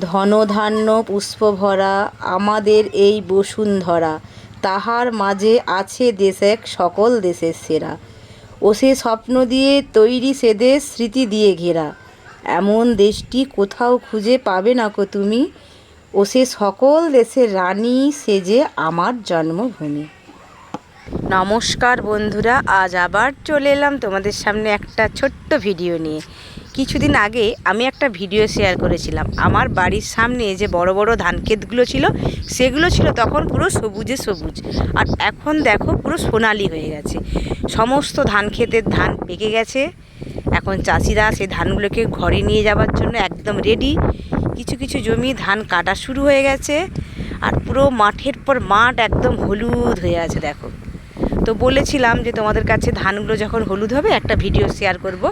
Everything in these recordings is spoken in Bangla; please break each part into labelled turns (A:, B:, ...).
A: ধনধান্য পুষ্পভরা আমাদের এই বসুন্ধরা, তাহার মাঝে আছে দেশ এক সকল দেশের সেরা। ও সে স্বপ্ন দিয়ে তৈরি সে দেশ স্মৃতি দিয়ে ঘেরা, এমন দেশটি কোথাও খুঁজে পাবে না কো তুমি। ও সে সকল দেশের রানী সে যে আমার জন্মভূমি। নমস্কার বন্ধুরা, আজ আবার চলে এলাম তোমাদের সামনে একটা ছোট্ট ভিডিও নিয়ে। কিছুদিন আগে আমি একটা ভিডিও শেয়ার করেছিলাম। আমার বাড়ির সামনে যে বড় বড় ধান ক্ষেতগুলো ছিল, সেগুলো ছিল তখন পুরো সবুজে সবুজ, আর এখন দেখো পুরো সোনালি হয়ে গেছে। সমস্ত ধান ক্ষেতের ধান পেকে গেছে। এখন চাষিরা সেই ধানগুলোকে ঘরে নিয়ে যাওয়ার জন্য একদম রেডি। কিছু কিছু জমি ধান কাটা শুরু হয়ে গেছে, আর পুরো মাঠের পর মাঠ একদম হলুদ হয়ে আছে দেখো। তো বলেছিলাম যে তোমাদের কাছে ধানগুলো যখন হলুদ হবে একটা ভিডিও শেয়ার করব।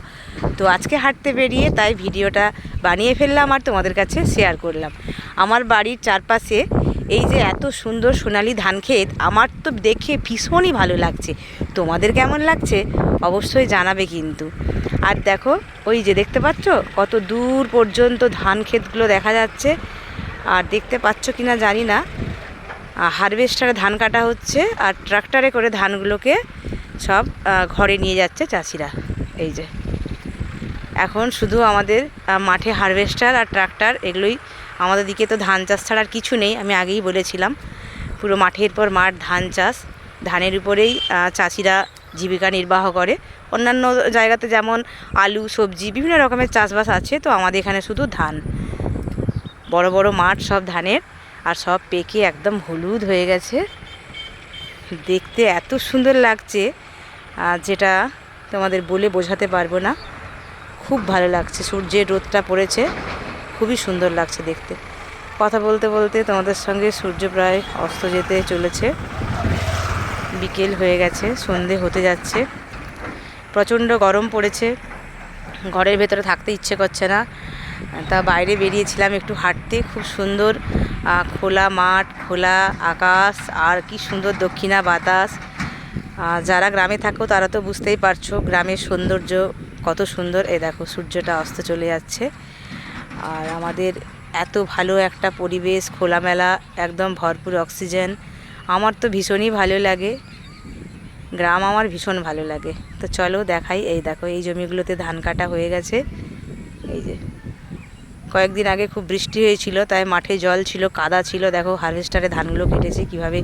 A: তো আজকে হাঁটতে বেরিয়ে তাই ভিডিওটা বানিয়ে ফেললাম আর তোমাদের কাছে শেয়ার করলাম। আমার বাড়ির চারপাশে এই যে এত সুন্দর সোনালি ধান ক্ষেত, আমার তো দেখে ভীষণই ভালো লাগছে। তোমাদের কেমন লাগছে অবশ্যই জানাবে কিন্তু। আর দেখো ওই যে দেখতে পাচ্ছ কত দূর পর্যন্ত ধান ক্ষেতগুলো দেখা যাচ্ছে। আর দেখতে পাচ্ছ কিনা জানি না, হারভেস্টারে ধান কাটা হচ্ছে আর ট্রাক্টরে করে ধানগুলোকে সব ঘরে নিয়ে যাচ্ছে চাষিরা। এই যে এখন শুধু আমাদের মাঠে হারভেস্টার আর ট্রাক্টর, এগুলোই আমাদের দিকে। তো ধান চাষ ছাড়া আর কিছু নেই, আমি আগেই বলেছিলাম। পুরো মাঠের পর মাঠ ধান চাষ, ধানের উপরেই চাষিরা জীবিকা নির্বাহ করে। অন্যান্য জায়গাতে যেমন আলু, সবজি, বিভিন্ন রকমের চাষবাস আছে, তো আমাদের এখানে শুধু ধান। বড় বড় মাঠ সব ধানের, আর সব পেকে একদম হলুদ হয়ে গেছে। দেখতে এত সুন্দর লাগছে যেটা তোমাদের বলে বোঝাতে পারবো না। খুব ভালো লাগছে, সূর্যের রোদটা পড়েছে, খুবই সুন্দর লাগছে দেখতে। কথা বলতে বলতে তোমাদের সঙ্গে সূর্য প্রায় অস্ত যেতে চলেছে, বিকেল হয়ে গেছে, সন্ধে হতে যাচ্ছে। প্রচণ্ড গরম পড়েছে, ঘরের ভেতরে থাকতে ইচ্ছে করছে না। তা বাইরে বেরিয়েছিলাম একটু হাঁটতে। খুব সুন্দর খোলা মাঠ, খোলা আকাশ, আর কি সুন্দর দক্ষিণা বাতাস। যারা গ্রামে থাকো তারা তো বুঝতেই পারছো গ্রামের সৌন্দর্য কত সুন্দর। এই দেখো সূর্যটা অস্ত চলে যাচ্ছে, আর আমাদের এত ভালো একটা পরিবেশ, খোলামেলা, একদম ভরপুর অক্সিজেন। আমার তো ভীষণই ভালো লাগে, গ্রাম আমার ভীষণ ভালো লাগে। তো চলো দেখাই। এই দেখো এই জমিগুলোতে ধান কাটা হয়ে গেছে। এই যে কয়েকদিন আগে খুব বৃষ্টি হয়েছিল, তাই মাঠে জল ছিল, কাদা ছিল। দেখো হারভেস্টারে ধানগুলো কেটেছে কীভাবে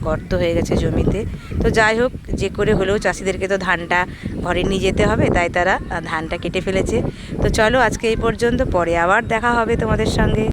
A: গর্ত হয়ে গেছে জমিতে। তো যাই হোক, যে করে হলেও চাষিদেরকে তো ধানটা ঘরে নিয়ে যেতে হবে, তাই তারা ধানটা কেটে ফেলেছে। তো চলো আজকে এই পর্যন্ত, পরে আবার দেখা হবে তোমাদের সঙ্গে।